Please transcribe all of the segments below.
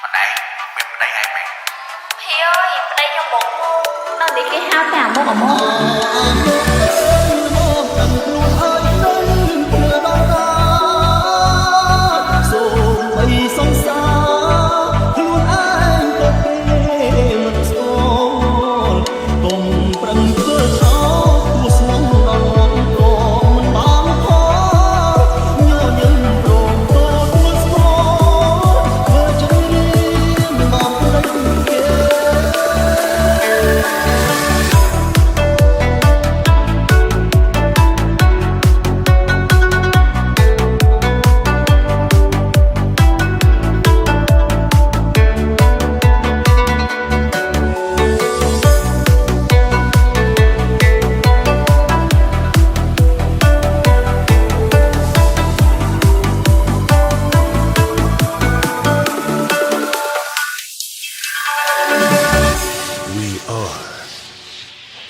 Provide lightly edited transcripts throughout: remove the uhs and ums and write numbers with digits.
Mà này, mình đây hai mẹ. Hi ơi, đây trong bộ môn. Nó đi cái hao tàn môn ở môn. We are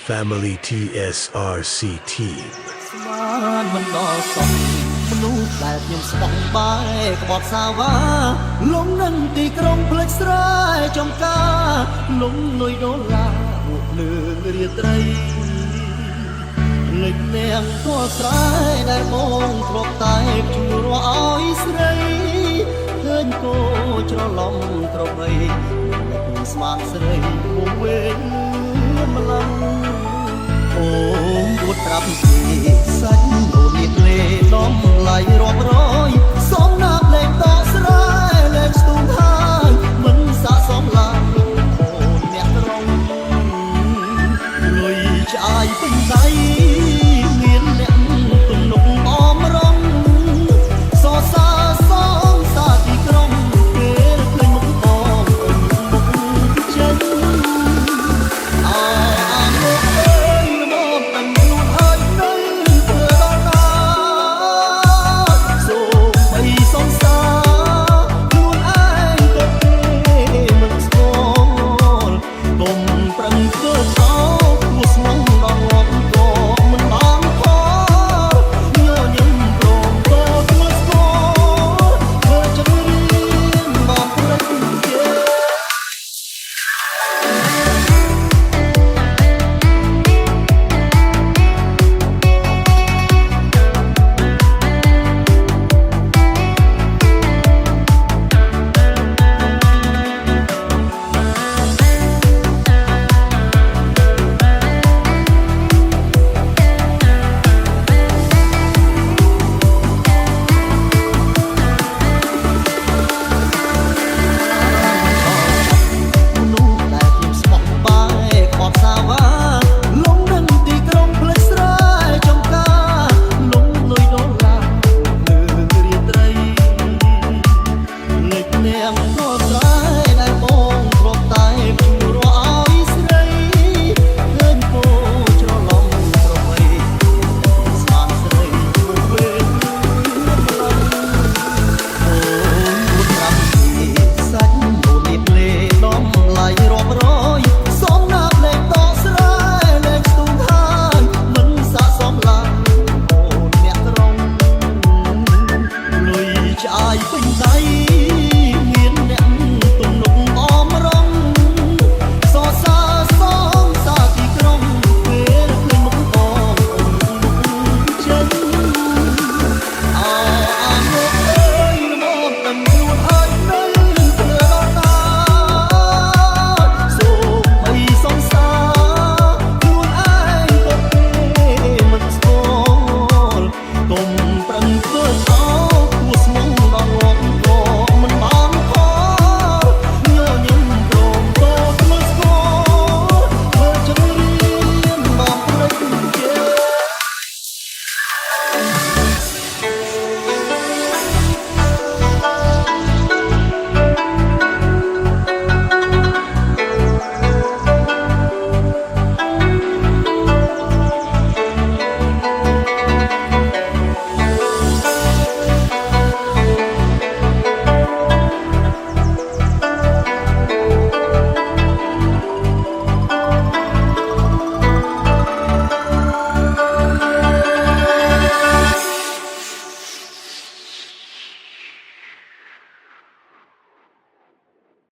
Family TSRC Team ស្មានមិនដល់សោះមនុស្សដែលខ្ញុំស្បង់បាយក្បត់សាវ៉ាលងនឹងទីក្រុងផ្លេចស្រែចំការលងលុយដុល្លារពួកលើរាត្រីលេចនាងធေါ်ស្រែដែលបងធ្លាប់តែជួយរកឲ្យស្រីឃើញគោច្រឡំក្របីមិនស្មានស្រីមកវិញម្លឹងអូួតត្រាប់ពីសាច់ដូននេះលេដំឡៃរាប់រយសំណាប់លេងតស្រែលេងស្ទុំ